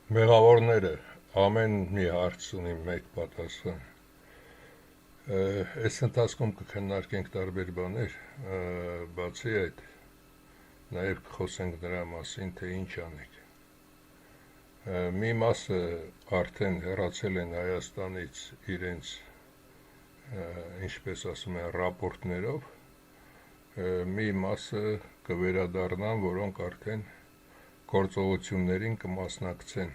Մեղավորները ամեն մի հարց ունի մեկ պատասխան։ Այս ընթացքում կքննարկենք տարբեր բաներ, բացի այդ նաև կխոսենք նրա մասին, թե ինչ անենք։ Մի մասը արդեն հեռացել են Հայաստանից իրենց, ինչպես ասում են, ռապորտներով, մի մասը կվերադառնան, որոնք արդեն գործողություններին կմասնակցեն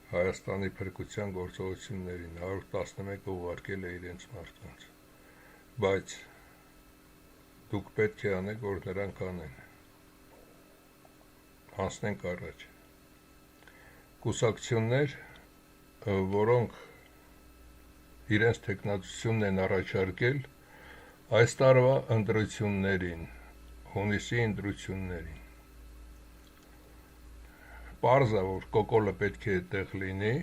Հայաստանի փրկության գործողություններին, 111-ը ուղարկել է իրենց մարդկանց, բայց դուք պետք է անեք, որ նրանք անեն։ Անցնենք առաջ։ Կուսակցություններ, որոնք իրենց թեկնածությունն են առաջարկել այս տարվա ընտրություններին, հունիսի ընտրություններին։ Պարզ է, որ կոկոլը պետք է այդտեղ լինի,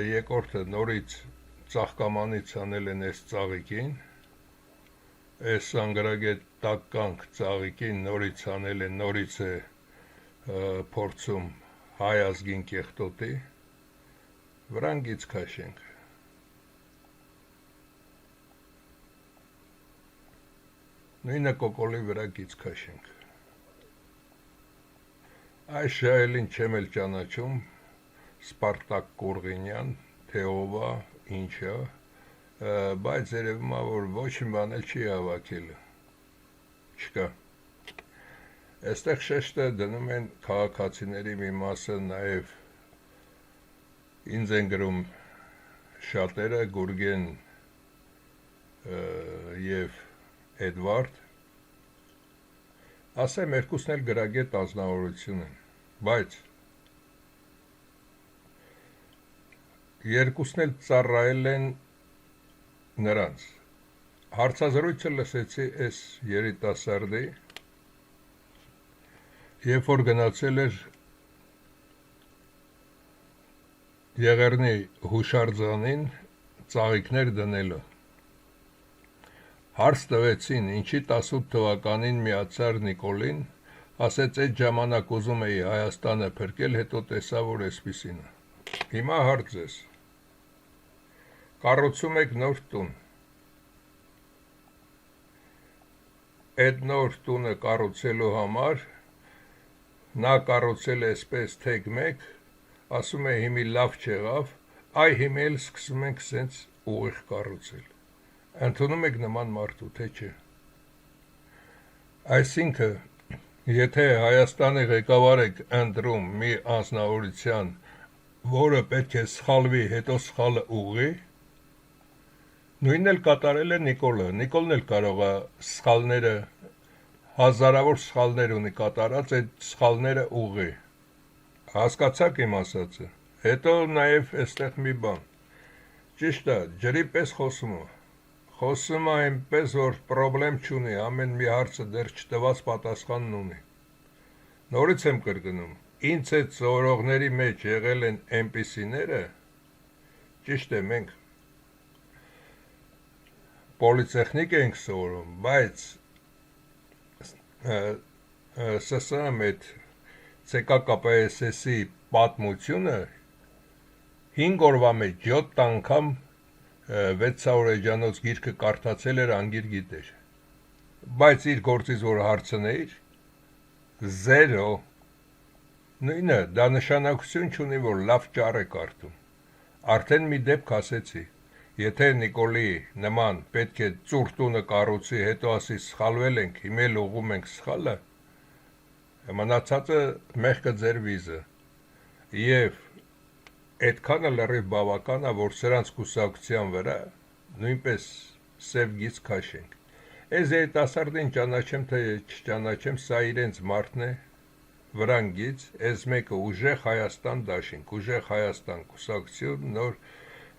երկրորդը նորից ծաղկամանից անել են այս ծաղիկին, այս անգրագետ տակկանք ծաղիկին նորից անել են, նորից է փորձում հայ ազգին կեղտոտի, վրան գիծ քաշենք։ Նույնը կոկոլի վրա գիծ քաշենք։ Այս շահելին չեմ էլ ճանաչում, Սպարտակ Կուրղինյան, թե ով է, ինչ է, բայց երևում է, որ ոչ մի բան էլ չի հավաքել, չկա։ Այստեղ շեշտը դնում են քաղաքացիների մի մասը, նաև ինձ են գրում շատերը, Գուրգեն և Էդվարդ, ասեմ երկուսն էլ գրագետ անձնավորություն են, բայց երկուսն էլ ծառայել են նրանց։ Հարցազրույցը լսեցի այս երիտասարդի, երբ որ գնացել էր Եղեռնի հուշարձանին ծաղիկներ դնելու։ Հարց տվեցին, ինչի 18 թվականին միացար Նիկոլին, ասեց այդ ժամանակ ուզում էի Հայաստանը փրկել, հետո տեսա, որ էսպիսին է։ Հիմա հարց ես, կառուցում եք նոր տուն, այդ նոր տունը կառուցելու համար նա կառուցել է այսպես թեք մեկ, ասում է հիմի լավ չեղավ, այ հիմի էլ սկսում ենք սենց ուղիղ կառուցել։ Ընդունում եք նման մարդու, թե չէ։ Այսինքն, եթե Հայաստանի ղեկավար եք ընտրում մի անձնավորության, որը պետք է սխալվի, հետո սխալը ուղղի, նույնն էլ կատարել է Նիկոլը։ Նիկոլն էլ կարող է սխալները, հազարավոր սխալներ ունի կատարած, այդ սխալները ուղղի։ Հասկացաք իմ ասածը։ Հետո նաև այստեղ մի բան։ Ճիշտ է, ջրի պես խոսում է այնպես, որ պրոբլեմ չունի, ամեն մի հարցը դեռ չտված պատասխանն ունի։ Նորից եմ կրկնում, ինձ այդ սովորողների մեջ եղել են այնպիսիները, ճիշտ է, մենք պոլիտեխնիկ ենք սովորում, բայց ՍՍՄ այդ ՑԿԿՊՍՍ-ի պատմությունը 5 օրվա մեջ 7 անգամ 600 էջանոց գիրքը կարդացել էր, անգիր գիտեր, բայց իր գործից որ հարցնեիր, զերո, նույնը, դա նշանակություն չունի, որ լավ ճառ է կարդում, արդեն մի դեպք ասեցի, եթե Նիկոլի նման պետք է ծուր տունը կառուցի, հետո ասի սխալվել ենք, հիմա էլ ուղղում ենք սխալը, մնացածը մեղքը ձեր վիզը, և այդքանը լրիվ բավական է, որ սրանց կուսակցության վրա նույնպես սև գիծ քաշենք։ Այս երիտասարդին ճանաչեմ, թե չճանաչեմ, սա իրենց մարդն է, վրան գիծ, այս մեկը ուժեղ Հայաստան դաշինք, ուժեղ Հայաստան կուսակցություն, նոր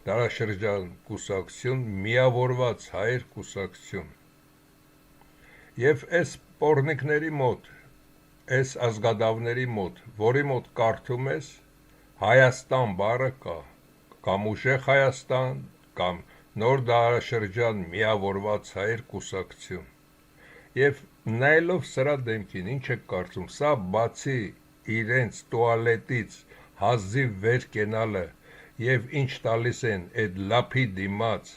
դարաշրջան կուսակցություն, միավորված հայեր կուսակցություն։ Եվ այս պոռնիկների մոտ, այս ազգադավների մոտ, որի մոտ կարդում ես, Հայաստան բառը կա, կամ ուժեղ Հայաստան, կամ նոր դարաշրջան միավորված հայեր կուսակցություն։ Եվ նայելով սրա դեմքին, ինչ եք կարծում, սա բացի իրենց տուալետից հազիվ վեր կենալը եւ ինչ տալիս են այդ լափի դիմաց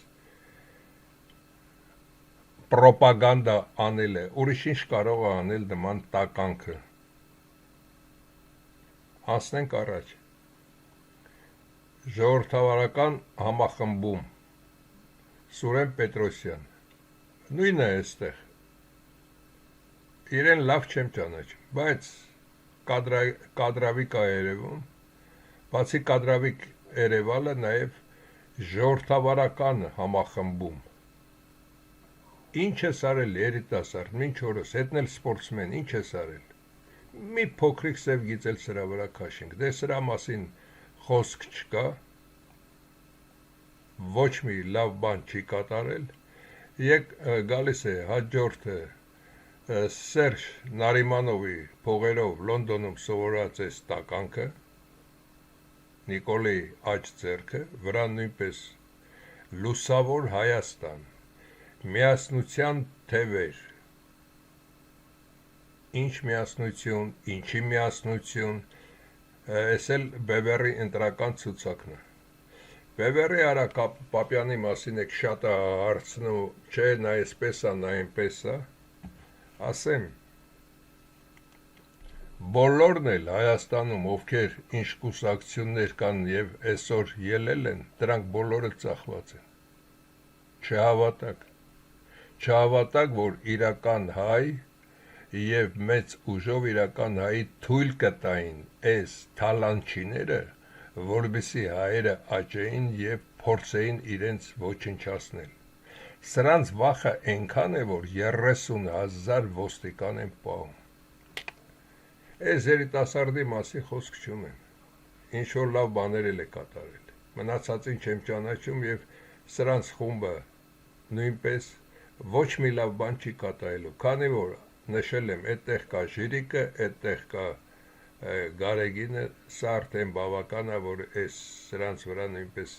պրոպագանդա անել է, ուրիշ ինչ կարող է անել նման տականքը։ Անցնենք առաջ։ Ժողովրդավարական համախմբում Սուրեն Պետրոսյան, նույնը է այստեղ։ Իրեն լավ չեմ ճանաչում, բայց կադրավիկ է երևում, բացի կադրավիկ երևալը նաև ժողովրդավարական համախմբում։ Ինչ է սարել երիտասարդ, մինչ օրս, հետն էլ սպորտսմեն, ինչ է սարել։ Մի փոքրիկ սև գիծել սրա վրա քաշենք, դե սրա մասին խոսք չկա, ոչ մի լավ բան չի կատարել, գալիս է հաջորդը Սերժ Նարիմանովի փողերով Լոնդոնում սովորած այս տականքը, Նիկոլեի աջ ձեռքը, վրան նույնպես լուսավոր Հայաստան, միասնության թևեր, ինչ միասնություն, ինչի միասնություն, այս էլ Բևերի ընտրական ցուցակն է։ Բևերի Արա Պապյանի մասին եք շատ հարցնում, չէ, նա այսպես է, նա այնպես է, ասեմ, բոլորն էլ Հայաստանում, ովքեր ինչ կուսակցություններ կան եւ այսօր ելել են, դրանք բոլորը ծախված են։ Չհավատակ, որ իրական հայ եւ մեծ ուժով իրական հայի թույլ կտային այս թալանչիները, որպեսզի հայերը աճեին եւ փորձեին իրենց ոչնչացնել։ Սրանց վախը այնքան է, որ 30,000 ոստիկան են պահում։ Այս երիտասարդի մասին խոսք չունեմ, ինչ որ լավ բաներ էլ է կատարել, մնացածին չեմ ճանաչում եւ սրանց խումբը նույնպես ոչ մի լավ բան չի կատարելու, քանի որ նշել եմ, այդտեղ կա Ժիրիկը, այդտեղ կա Գարեգինը, սա արդեն բավական է, որ սրանց վրա նույնպես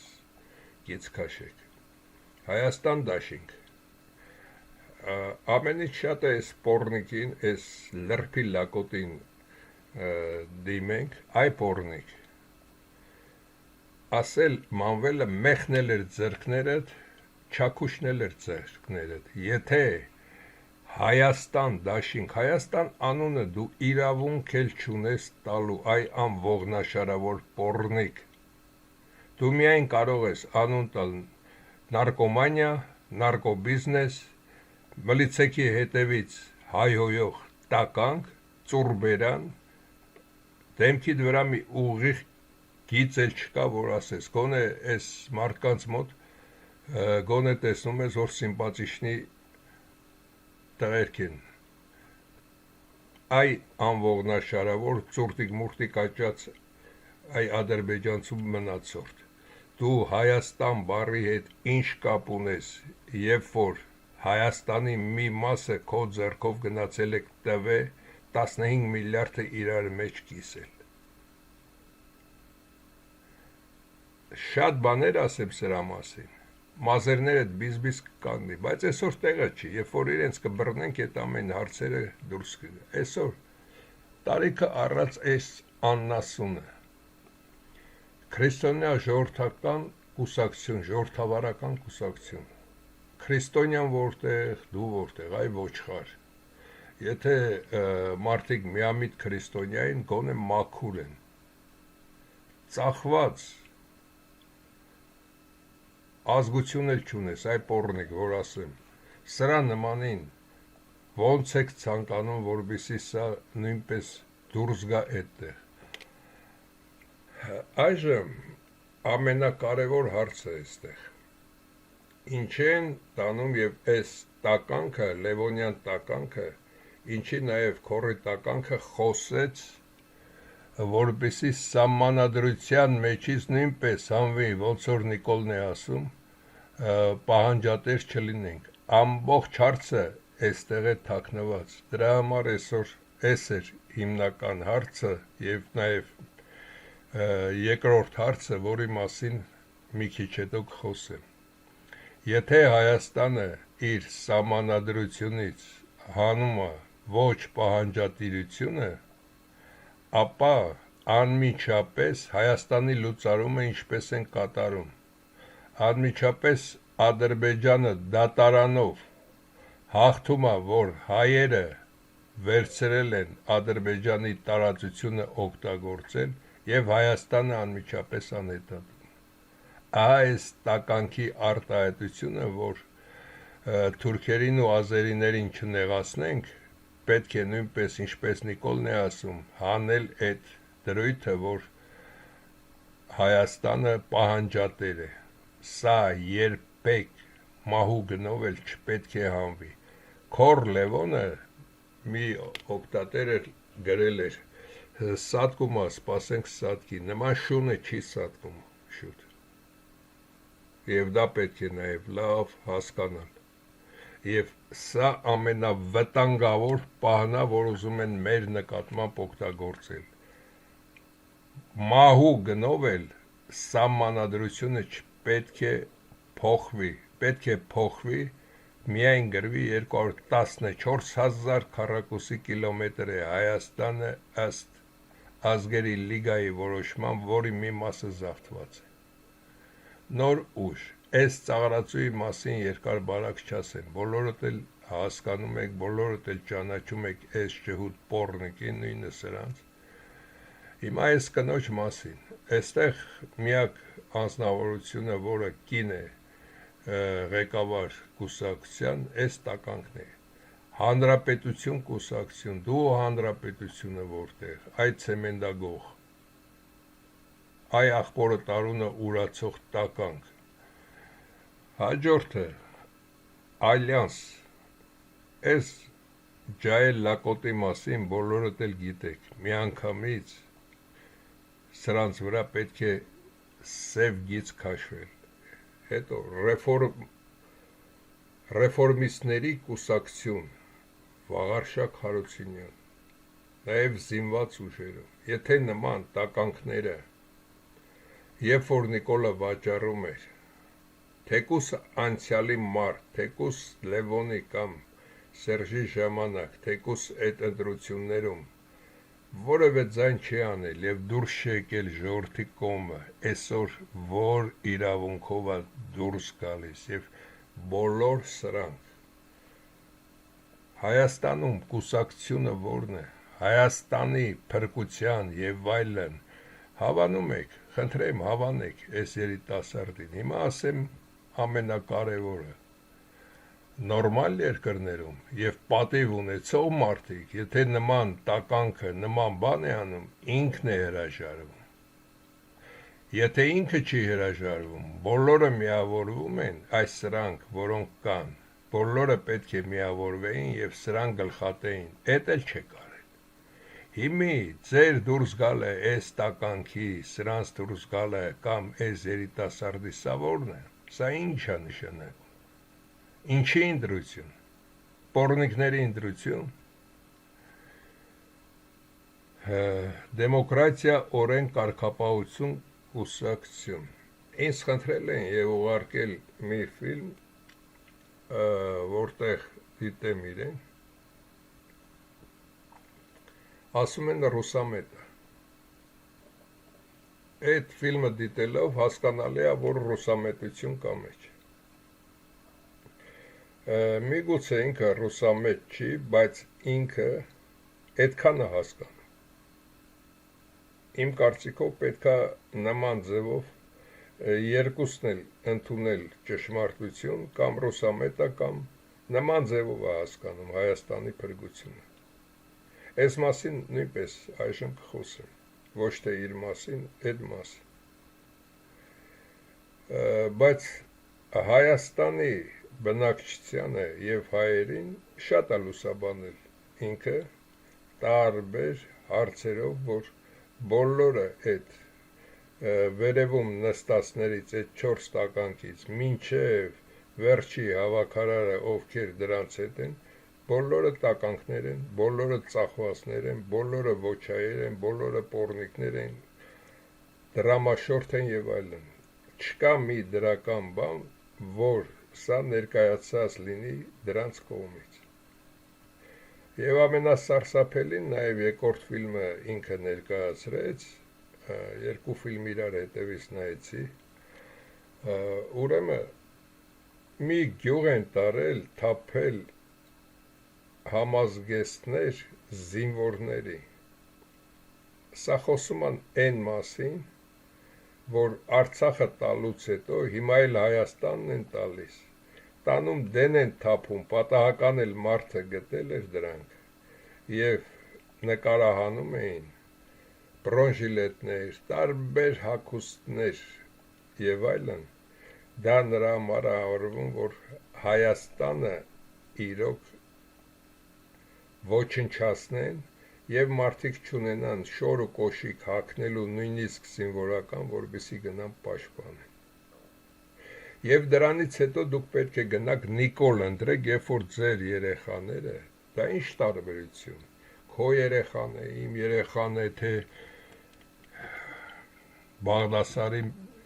գիծ քաշեք։ Հայաստան դաշինք։ Ամենից շատ է այս պորնիկին, այս լրփի լակոտին դիմենք, այ պորնիկ։ Ասել մանվելը մեխնել էր ձեռքներդ, չակուշնել էր ձեռքներդ, եթե Հայաստան դաշինք, Հայաստան անունը դու իրավունք էլ չունես տալու, այ անողնաշարավոր պորնիկ, դու միայն կարող ես անուն տալ նարկոմանիա, նարկոբիզնես, մլիցեքի հետևից հայհոյող տականք, ծուրբերան, դեմքիդ վրա մի ուղիղ գիծ էլ չկա, որ ասես, գոնե այս մարդկանց մոտ, գոնե տեսնում ես, որ սիմպատիչնի տղերք են, այ անողնաշարավոր ծուրտիկ-մուրտիկ աճած, այ ադրբեջանցու մնացորդ, դու Հայաստան բառի հետ ինչ կապ ունես, երբ որ Հայաստանի մի մասը քո ձեռքով գնացել եք տվե 15 միլիարդը իրար մեջ կիսել։ Շատ բաներ ասեմ սրա մասին, մազերներդ բիզբիզ կկանգնի, բայց այսօր տեղը չի, երբ որ իրենց կբռնենք այդ ամեն հարցերը դուրս կգա։ Այսօր տարիքը առած այս աննասունը, քրիստոնյա ժողովրդական կուսակցություն, ժողովրդավարական կուսակցություն, քրիստոնյան որտեղ, դու որտեղ, այ ոչխար, եթե մարդիկ միամիտ քրիստոնյա են, գոնե մաքուր են, ծախված, ազգություն էլ չունես, այ պորնիկ, որ ասեմ, սրա նմանին ոնց եք ցանկանում, որպեսզի սա նույնպես դուրս գա այդտեղ։ Այժմ ամենակարևոր հարցը այստեղ։ Ինչ են տանում եւ այս տականքը, Լևոնյան տականքը, ինչի նաեւ քորի տականքը խոսեց, որպեսզի սահմանադրության մեջից նույնպես հանվի, ոնց որ Նիկոլն է ասում, պահանջատեր չլինենք, ամբողջ հարցը այստեղ է թաքնված, դրա համար այսօր այս էր հիմնական հարցը եւ նաեւ երկրորդ հարցը, որի մասին մի քիչ հետո կխոսեմ։ Եթե Հայաստանը իր սահմանադրությունից հանում է ոչ պահանջատիրությունը, ապա անմիջապես Հայաստանի լուծարումը ինչպես են կատարում։ Անմիջապես Ադրբեջանը դատարանով հաղթում է, որ հայերը վերցրել են Ադրբեջանի տարածությունը օգտագործել եւ Հայաստանը անմիջապես անհետանում։ Այս տականքի արտահայտությունը, որ թուրքերին ու ազերիներին չնեղացնենք, պետք է նույնպես, ինչպես Նիկոլն է ասում, հանել այդ դրույթը, որ Հայաստանը պահանջատեր է։ Սա երբեք մահու գնով էլ չպետք է հանվի։ Քոր Լևոնը մի օգտատեր գրել էր. սատկումա, սպասենք սատկի, նման շունը չի սատկում շուտ։ Եվ դա պետք է նաև լավ հասկանալ։ Եվ սա ամենավտանգավոր պահն է, որ ուզում են մեր նկատմամբ օգտագործել։ Մահու գնով էլ սահմանադրությունը չպետք է փոխվի, պետք է փոխվի, միայն գրվի 214,000 քառակուսի կիլոմետր է Հայաստանը ըստ ազգերի լիգայի որոշման, որի մի մասը զավթված է։ Նոր ուժ, այս ծաղրածուի մասին երկար բարակ չասեմ, բոլորդ էլ հասկանում եք, բոլորդ էլ ճանաչում եք այս ջհուդ պոռնիկին, նույնը սրանց։ Հիմա այս կնոջ մասին, այստեղ միակ անձնավորությունը, որը կին է ղեկավար կուսակցության, այս տականքն է։ Հանրապետություն կուսակցություն, դու հանրապետությունը որտեղ, այ ցեմենտագող, այ աղբորը տարունը ուրացող տականք։ Հաջորդը Ալյանս, այս ջայել լակոտի մասին բոլորդ էլ գիտեք, միանգամից սրանց վրա պետք է սև գիծ քաշվել։ Հետո ռեֆորմիստների կուսակցություն, Վաղարշակ Հարությունյան, նաև զինված ուժերով, եթե նման տականքները, երբ որ Նիկոլը վաճառում էր, թեկուս անցյալի մարդ, թեկուս Լևոնի կամ Սերժի ժամանակ, թեկուս այդ ընտրություններում, որևէ ձայն չի անել եւ դուրս չեկել ժողովրդի կողմը, այսօր որ իրավունքով է դուրս գալիս եւ բոլոր սրանք Հայաստանում կուսակցությունը որն է, Հայաստանի փրկության եւ այլն, հավանում եք, խնդրեմ հավանեք այս երիտասարդին։ Հիմա ասեմ ամենակարևորը, նորմալ երկրներում եւ պատիվ ունեցող մարդիկ, եթե նման տականքը, նման բան է անում, ինքն է հրաժարվում։ Եթե ինքը չի հրաժարվում, բոլորը միավորվում են, այս սրանք, որոնք կան, բոլորը պետք է միավորվեին եւ սրանք գլխատեին, էդ էլ չեք արել։ Հիմի ձեր դուրս գալը այս տականքի, սրանց դուրս գալը կամ այս երիտասարդի սա որն է, սա ինչ է նշանակում։ Ինչի ընտրություն, պոռնիկների ընտրություն, դեմոկրատիա, օրենք, կարգապահություն, կուսակցություն։ Ինձ խնդրել են եւ ուղարկել մի ֆիլմ, որտեղ դիտեմ իրեն, ասում են ռուսամետ է։ Այդ ֆիլմը դիտելով հասկանալի է, որ ռուսամետություն կա մեջ։ Միգուցե ինքը ռուսամետ չի, բայց ինքը այդքան է հասկանում։ Իմ կարծիքով պետք է նման ձևով երկուսն էլ ընդունել ճշմարտություն, կամ ռուսամետը, կամ նման ձևով է հասկանում Հայաստանի փրկությունը։ Այս մասին նույնպես այժմ կխոսեմ, ոչ թե իր մասին, այդ մասին։ Բայց Հայաստանի բնակչությանը եւ հայերին շատ է լուսաբանել ինքը տարբեր հարցերով, որ բոլորը այդ վերևում նստածներից, այդ 4 տականքից, մինչև վերջի հավաքարարը, ովքեր դրանց հետ են, բոլորը տականքներ են, բոլորը ծախվածներ են, բոլորը ոչայեր են, բոլորը պոռնիկներ են, դրամաշորթ են եւ այլն։ Չկա մի դրական բան, որ սա ներկայացած լինի դրանց կողմից։ Եվ ամենասարսափելին նաև երկրորդ ֆիլմը ինքը ներկայացրեց, երկու ֆիլմ իրար հետևից նայեցի, ուրեմն մի գյուղ են տարել թափել համազգեստներ զինվորների, սա խոսում են այն մասին, որ Արցախը տալուց հետո հիմա էլ Հայաստանն են տալիս, տանում դեն են թափում, պատահական էլ մարդը գտել էր դրանք և նկարահանում էին բրոնժիլետներ, տարբեր հագուստներ և այլն, դա նրա համար համարվում, որ Հայաստանը իրոք ոչնչացնեն և մարդիկ չունենան շոր ու կոշիկ հագնելու նույնիսկ զինվորական, որպեսզի գնան պաշտպանեն։ Եվ դրանից հետո դուք պետք է գնաք Նիկոլ ընտրեք, երբ որ ձեր երեխաները, դա ինչ տարբերություն, քո երեխան է, իմ երեխան է, թե Բաղդասարի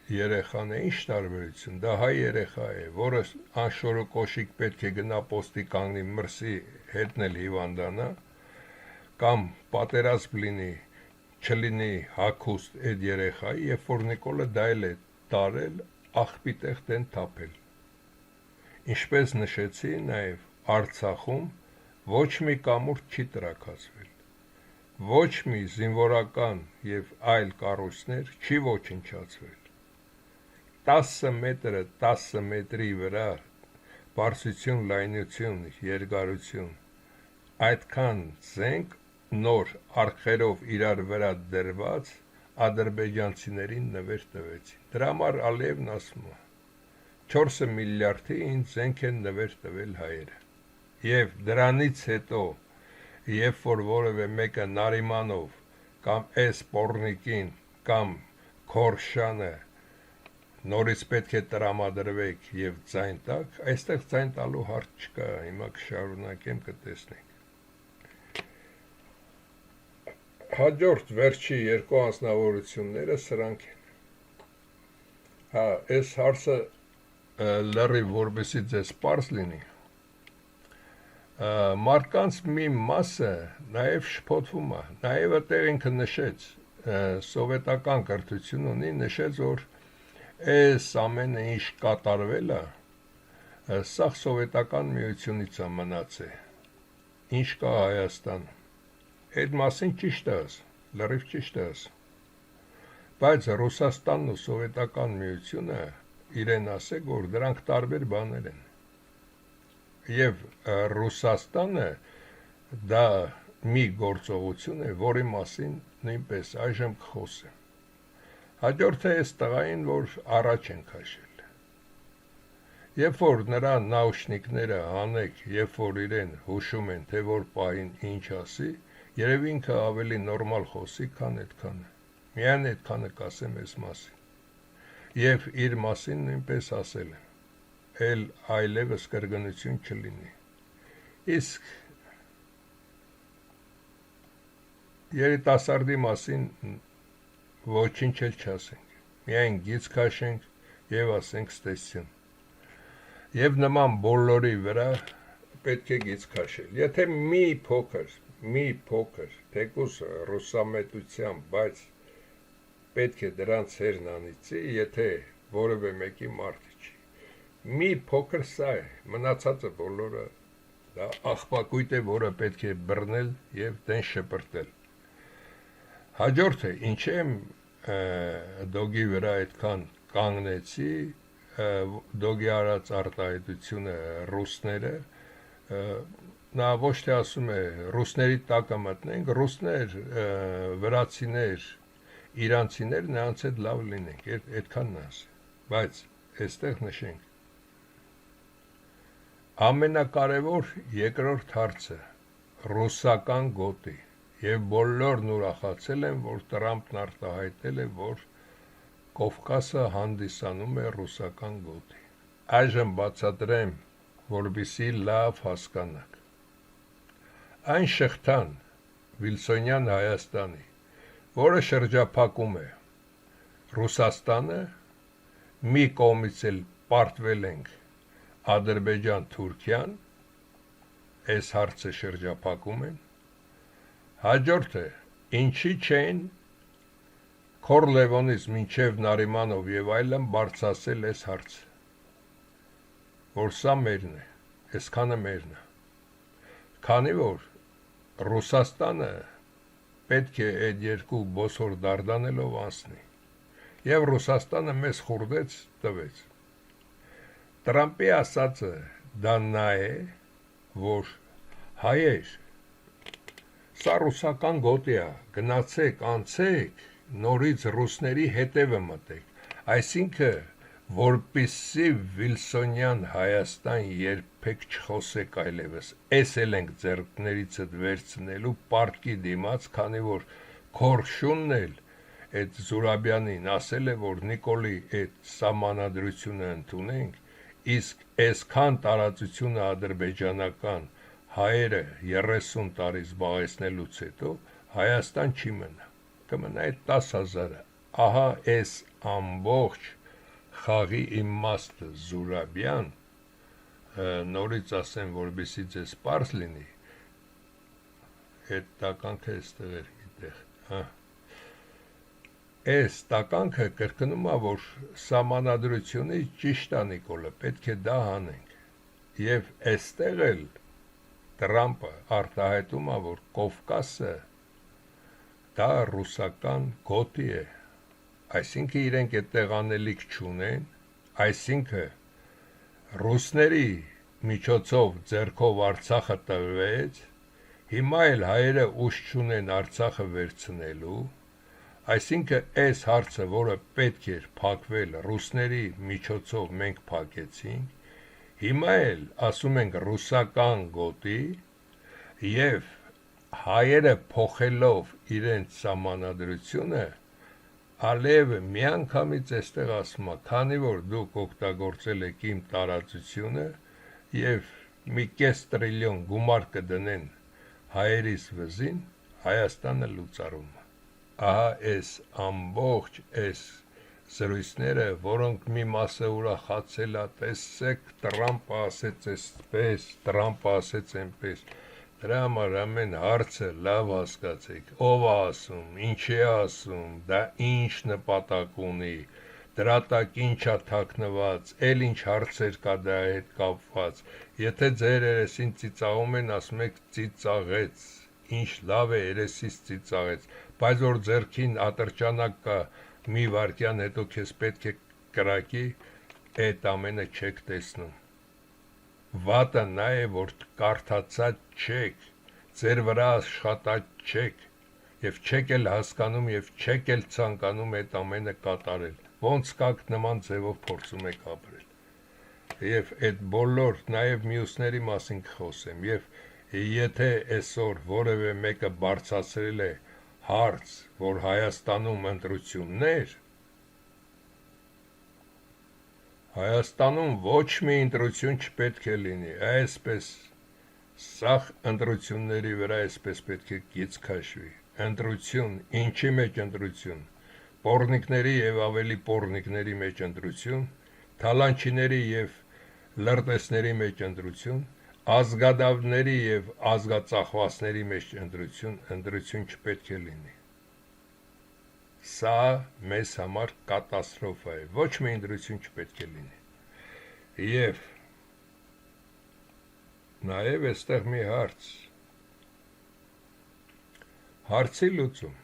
երեխան է, ինչ տարբերություն, դա հայ երեխա է, որը անշոր ու կոշիկ պետք է գնա պոստի կանգնի մրսի հետնել հիվանդանա, կամ պատերազմ լինի, չլինի հագուստ այդ երեխայի, երբ որ Նիկոլը դա էլ է տարել, աղբի տեղ դեն թափել։ Ինչպես նշեցի, նաև Արցախում ոչ մի կամուրջ չի տրաքացվել, ոչ մի զինվորական և այլ կառույցներ չի ոչնչացվել։ 10 մետրը 10 մետրի վրա բարձրություն, լայնություն, երկարություն, այդքան զենք նոր արխերով իրար վրա դրված ադրբեջանցիներին նվեր տվեցին։ Դրա համար Ալիևն ասում է 4 միլիարդի ինձ զենք են նվեր տվել հայերը։ Եվ դրանից հետո, երբ որ որևէ մեկը Նարիմանով կամ էս Պորնիկին կամ Քորշանը նորից պետք է տրամադրվեք եւ ձայն տակ, այստեղ ձայն տալու հարց չկա, հիմա կշարունակեմ կտեսնենք։ Հաջորդ վերջի երկու անձնավորությունները սրանք են։ Հա, այս հարցը լրիվ որպեսզի ձեզ պարզ լինի, մարդկանց մի մասը նաև շփոթվում է, նաև այդտեղ ինքը նշեց, սովետական կրթություն ունի, նշեց, որ այս ամենը ինչ կատարվել է, սա սովետական միությունից է մնացել, ինչ կա Հայաստանում։ Այդ մասին ճիշտ է, լրիվ ճիշտ է, բայց Ռուսաստանն ու սովետական միությունը իրեն ասեք, որ դրանք տարբեր բաներ են։ Եվ Ռուսաստանը դա մի գործողություն է, որի մասին նույնպես այժմ կխոսեմ։ Հաջորդը այս տղային, որ առաջ են քաշել։ Երբ որ նրա նաուշնիկները հանեք, երբ որ իրեն հուշում են, թե որ պահին ինչ ասի, երևի ինքը ավելի նորմալ խոսի, քան այդքանը։ Միայն այդքանը կասեմ այս մասին։ Եվ իր մասին նույնպես ասել եմ, էլ այլևս կրկնություն չլինի։ Իսկ երիտասարդի մասին ոչինչ էլ չասենք, միայն գիծ քաշենք եւ ասենք ստեսություն։ Եվ նման բոլորի վրա պետք է գիծ քաշել։ Եթե մի փոքր, թեկուզ ռուսամետությամբ, բայց պետք է դրանց հերն անիծի, եթե որևէ մեկի մարդը չի։ Մի փոքր սա է, մնացածը բոլորը դա աղբակույտ է, որը պետք է բռնել եւ դեն շպրտել։ Հաջորդը, ինչ եմ դոգի վրա այդքան կանգնեցի, դոգի արած արտահայտությունը ռուսները, նա ոչ թե ասում է ռուսների տակը մտնենք, ռուսներ, վրացիներ, իրանցիներ նրանց հետ լավ լինենք, այդքանն ասի, բայց այստեղ նշենք։ Ամենակարևոր երկրորդ հարցը ռուսական գոտի եւ բոլորն ուրախացել են, որ Տրամպն արտահայտել է, որ Կովկասը հանդիսանում է ռուսական գոտի։ Այժմ բացատրեմ, որպեսզի լավ հասկանաք։ Այն շղթան Վիլսոնյան Հայաստանի, որը շրջափակում է Ռուսաստանը, մի կողմից էլ պարտվել ենք Ադրբեջան, Թուրքիան, այս հարցը շրջափակում են։ Հաջորդը, ինչի չէին Քորլևոնից մինչև Նարիմանով եւ այլն բարձրացել այս հարցը, որ սա մերն է, այսքանը մերն է։ Քանի որ Ռուսաստանը պետք է այդ երկու բոսոր դարդանելով անցնի, եւ Ռուսաստանը մեզ խուրդեց տվեց։ Տրամպի ասածը դա նա է, որ հայեր, սա ռուսական գոտի է, գնացեք, անցեք, նորից ռուսների հետևը մտեք, այսինքն որպեսզի Վիլսոնյան Հայաստան երբեք չխոսեք այլևս, էս էլ ենք ձեռքներիցդ վերցնելու պարտքի դիմաց, քանի որ Քորշունն էլ այդ Զուրաբյանին ասել է, որ Նիկոլի այդ սահմանադրությունը ընդունենք, իսկ այսքան տարածությունը ադրբեջանական հայերը 30 տարի զբաղեցնելուց հետո Հայաստան չի մնա, կմնա այդ 10,000-ը, ահա այս ամբողջ խաղի իմաստը Զուրաբյան, նորից ասեմ, որպեսզի ձեզ պարզ լինի, այդ տականքը այստեղ էր գիտեղ, այս տականքը կրկնում է, որ սահմանադրությունից ճիշտ է Նիկոլը, պետք է դա հանենք, եւ այստեղ էլ Տրամպը արտահայտում է, որ Կովկասը դա ռուսական գոտի է, այսինքն իրենք այդտեղ անելիք չունեն, այսինքն ռուսների միջոցով ձեռքով Արցախը տրվեց, հիմա էլ հայերը ուժ չունեն Արցախը վերցնելու, այսինքն այս հարցը, որը պետք էր փակվել ռուսների միջոցով մենք փակեցինք, հիմա էլ ասում ենք ռուսական գոտի եւ հայերը փոխելով իրենց սահմանադրությունը Ալիևը միանգամից այստեղ ասում է, քանի որ դուք օգտագործել եք իմ տարածությունը եւ մի կես տրիլիոն գումար կդնեն հայերիս վզին, Հայաստանը լուծարում է։ Ահա այս ամբողջ այս զրույցները, որոնք մի մասը ուրախացել է, տեսեք, Տրամպը ասեց այսպես, Տրամպը ասեց այնպես, դրա համար ամեն հարցը լավ հասկացեք, ով է ասում, ինչ է ասում, դա ինչ նպատակ ունի, դրա տակ ինչ է թաքնված, էլ ինչ հարցեր կա դա հետ կապված, եթե ձեր երեսին ծիծաղում են, ասում եք ծիծաղեց, ինչ լավ է երեսից ծիծաղեց, բայց որ ձեռքին ատրճանակ կա, մի վարկյան հետո քեզ պետք է կրակի, այդ ամենը չեք տեսնում։ Վատը նա է, որ կարդացած չեք, ձեր վրա աշխատած չեք, եւ չեք էլ հասկանում եւ չեք էլ ցանկանում այդ ամենը կատարել։ Ոնց կաք նման ձևով փորձում եք ապրել։ Եվ այդ բոլոր նաեւ մյուսների մասին կխոսեմ, եւ եթե այսօր որևէ մեկը բարձրացրել է հարց, որ Հայաստանում ընտրություններ, Հայաստանում ոչ մի ընտրություն չպետք է լինի, այսպես սաղ ընտրությունների վրա այսպես պետք է գիծ քաշվի, ընտրություն, ինչի մեջ ընտրություն, պոռնիկների եւ ավելի պոռնիկների մեջ ընտրություն, թալանչիների եւ լրտեսների մեջ ընտրություն, ազգադավների եւ ազգածախվածների մեջ ընտրություն չպետք է լինի։ Սա մեզ համար կատաստրոֆա է, ոչ մի ընտրություն չպետք է լինի։ Եվ նաեւ այստեղ մի հարցի լուծում,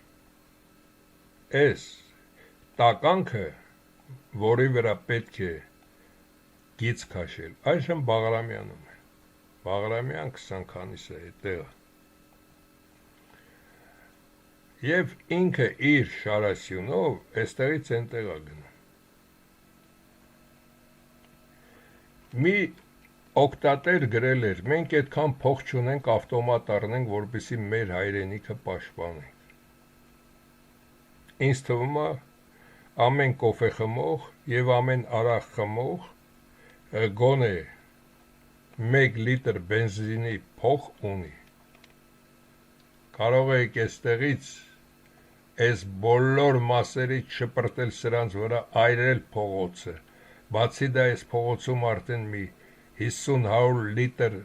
այս տականքը, որի վրա պետք է գիծ քաշել, այժմ Բաղրամյանում է, Բաղրամյան 20 քանիսը այդտեղ Եվ ինքը իր շարասյունով այստեղից այնտեղ է գնում։ Մի օգտատեր գրել էր, մենք այդքան փող չունենք ավտոմատ առնենք, որպեսզի մեր հայրենիքը պաշտպանենք։ Ինձ թվում է ամեն կոֆե խմող եւ ամեն արախ խմող գոնե 1 լիտր բենզինի փող ունի։ Կարող եք այստեղից այս բոլոր մասերից շպրտել սրանց վրա այրել փողոցը, բացի դա այս փողոցում արդեն մի 50-100 լիտր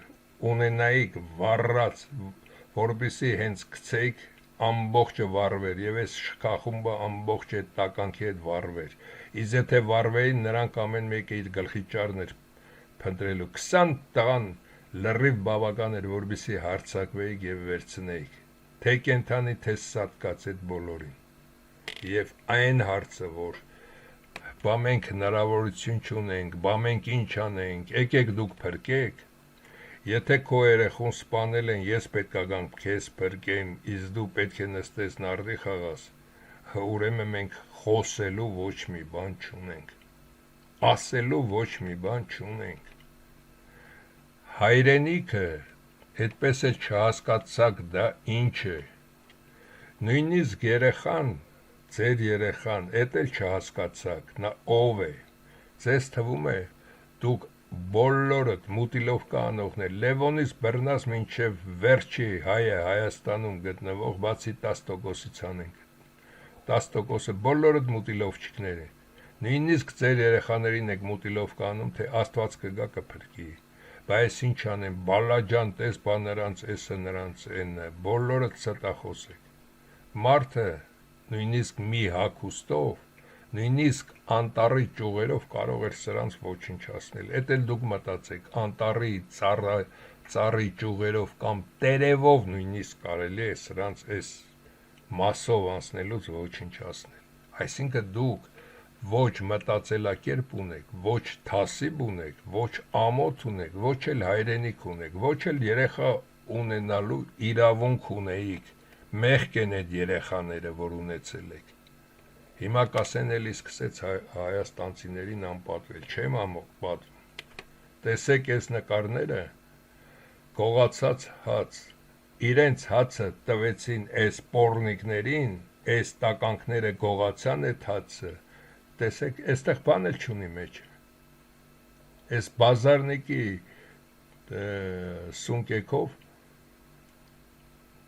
ունենայիք վառած, որպեսզի հենց գցեիք ամբողջը վառվեր եւ այս շքախումբը ամբողջ այդ տականքի հետ վառվեր։ Իսկ եթե վառվեին, նրանք ամեն մեկը իր գլխի ճարներ փնտրելու 20 տղան լրիվ բավական էր, որպեսզի հարցակվեիք եւ վերցնեիք, թե կենթանի, թե սատկած այդ բոլորին։ Եվ այն հարցը, որ բա մենք հնարավորություն չունենք, բա մենք ինչ անենք, եկեք դուք փրկեք, եթե քո երեխուն սպանել են, ես պետք է գամ քեզ փրկեմ, իսկ դու պետք է նստես նարդի խաղաս, ուրեմն մենք խոսելու ոչ մի բան չունենք, ասելու ոչ մի բան չունենք։ Հայրենիքը, այդպես է չհասկացաք դա ինչ է, նույնիսկ երեխան, ձեր երեխան, էդ էլ չհասկացաք, նա ով է, ձեզ թվում է, դուք բոլորդ մուտիլովկա անողներ, Լևոնից բռնած մինչև վերջի հայը Հայաստանում գտնվող, բացի 10%-ից անենք, 10%-ը բոլորդ մուտիլովչիկներ են, նույնիսկ ձեր երեխաներին եք մուտիլովկա անում, թե Աստված կգա կփրկի, բայց ինչ անեն, բալաջան տես, բա նրանց էսը նրանց էնը, բոլորդ ստախոս եք, մարդը նույնիսկ մի հագուստով, նույնիսկ անտառի ճյուղերով կարող էր սրանց ոչնչացնել, էդ էլ դուք մտածեք, անտառի ծառի ճյուղերով կամ տերևով նույնիսկ կարելի է սրանց այս մասով անցնելուց ոչնչացնել, այսինքն դուք ոչ մտածելակերպ ունեք, ոչ թասիբ ունեք, ոչ ամոթ ունեք, ոչ էլ հայրենիք ունեք, ոչ էլ երեխա ունենալու իրավունք ունեիք, մեղք են այդ երեխաները, որ ունեցել եք։ Հիմա կասեն էլի սկսեց հայաստանցիներին անպատվել, չեմ պատվում։ Տեսեք այս նկարները, գողացած հաց, իրենց հացը տվեցին այս պոռնիկներին, այս տականքները գողացան այդ հացը, տեսեք, այստեղ բան էլ չունի մեջը։ Այս բազարնիկի սունկեքով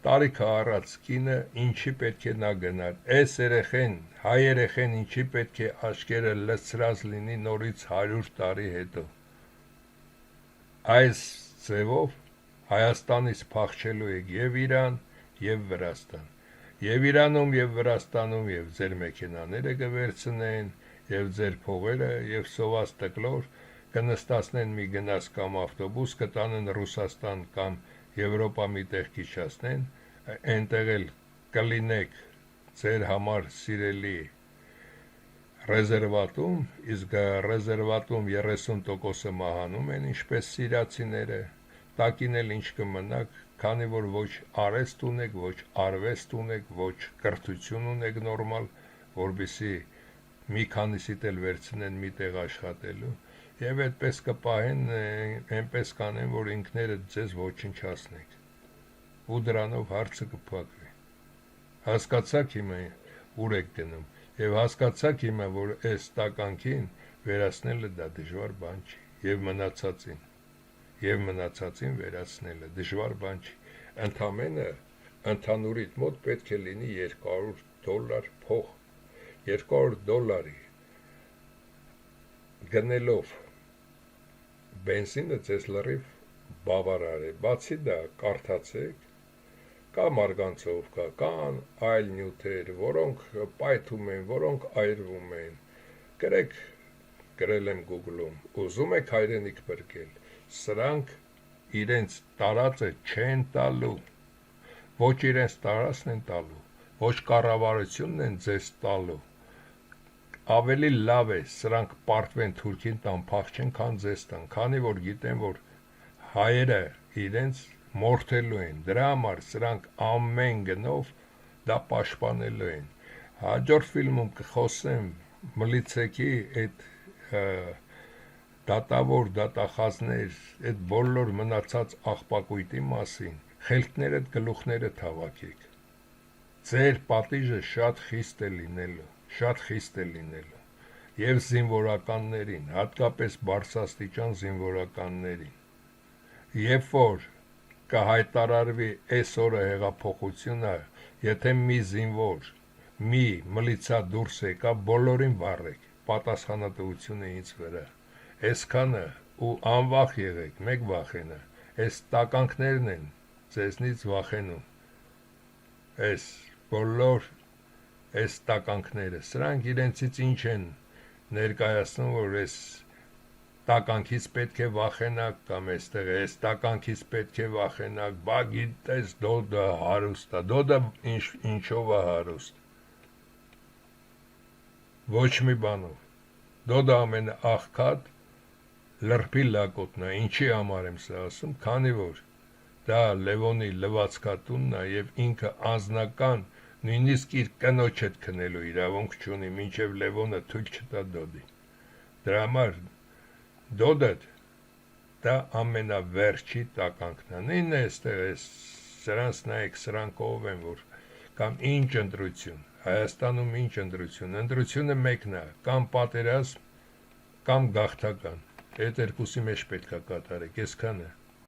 տարիքը առած կինը ինչի պետք է նա գնար, այս երեխեն, հայ երեխեն ինչի պետք է աչքերը լցրած լինի նորից 100 տարի հետո։ Այս ձևով Հայաստանից փախչելու եք եւ Իրան, եւ Վրաստան։ Եվ Իրանում եւ Վրաստանում եւ ձեր մեքենաները կվերցնեն, եւ ձեր փողերը, եւ սոված տկլոր կնստացնեն մի գնաց կամ ավտոբուս, կտանեն Ռուսաստան կամ Եվրոպա մի տեղ քիչացնեն, այնտեղ էլ կլինեք ձեր համար սիրելի ռեզերվատում, իսկ ռեզերվատում 30%-ը մահանում են, ինչպես սիրացիները, տակին էլ ինչ կմնաք, քանի որ ոչ արեստ ունեք, ոչ արվեստ ունեք, ոչ կրթություն ունեք նորմալ, որպեսզի մի քանիսիդ էլ վերցնեն մի տեղ աշխատելու, եւ այդպես կպահեն, այնպես կանեն, որ ինքներդ ձեզ ոչնչացնեք, ու դրանով հարցը կփակվի։ Հասկացաք հիմա ուր եք գնում, եւ հասկացաք հիմա, որ այս տականքին վերացնելը դա դժվար բան չի, եւ մնացածին վերացնելը դժվար բան չի, ընդամենը ընդհանուրիդ մոտ պետք է լինի $200 փող, $200 գնելով բենզինը ձեզ լրիվ բավարար է, բացի դա կարդացեք, կա մարգանցով կա, կան այլ նյութեր, որոնք պայթում են, որոնք այրվում են, գրեք, գրել եմ Google-ում, ուզում եք հայրենիք փրկել, սրանք իրենց տարածը չեն տալու, ոչ իրենց տարածն են տալու, ոչ կառավարությունն են ձեզ տալու, ավելի լավ է սրանք պարտվեն Թուրքին տան փախչեն, քան ձեզ տան, քանի որ գիտեն, որ հայերը իրենց մորթելու են, դրա համար սրանք ամեն գնով դա պաշտպանելու են։ Հաջորդ ֆիլմում կխոսեմ մլիցեքի այդ դատավոր դատախազներ, այդ բոլոր մնացած աղբակույտի մասին, խելքներդ գլուխները թավակեք։ Ձեր պատիժը շատ խիստ է լինելու, եւ զինվորականներին, հատկապես բարձրաստիճան զինվորականներին, երբ որ կհայտարարվի այս օրը հեղափոխությունը, եթե մի զինվոր, մի մլիցա դուրս եկա, բոլորին վառեք, պատասխանատվությունը ինձ վրա, այսքանը ու անվախ եղեք, մեկ վախենա, Այս տականքներն են ձեզնից վախենում, այս բոլոր այս տականքները, սրանք իրենցից ինչ են ներկայացնում, որ այս տականքից պետք է վախենակ, կամ այստեղ այս տականքից պետք է վախենակ, բա գիտես դոդը հարուստ է, դոդը ինչով է հարուստ, ոչ մի բանով, դոդը ամենաաղքատ լրբի լակոտն է, ինչի համար եմ սա ասում, քանի որ դա Լևոնի լվացքատունն է եւ ինքը անձնական նույնիսկ իր կնոջդ քնելու իրավունք չունի, մինչև Լևոնը թույլ չտա դոդի։ Դրա համար դոդը դա ամենավերջի տականքն է։ Նույնն է այստեղ էս սրանց նայեք, սրանք ով են, որ կամ ինչ ընտրություն, Հայաստանում ինչ ընտրություն, ընտրությունը մեկն է, կամ պատերազմ, կամ գաղթական, այդ երկուսի մեջ պետք է կատարեք, այսքանը։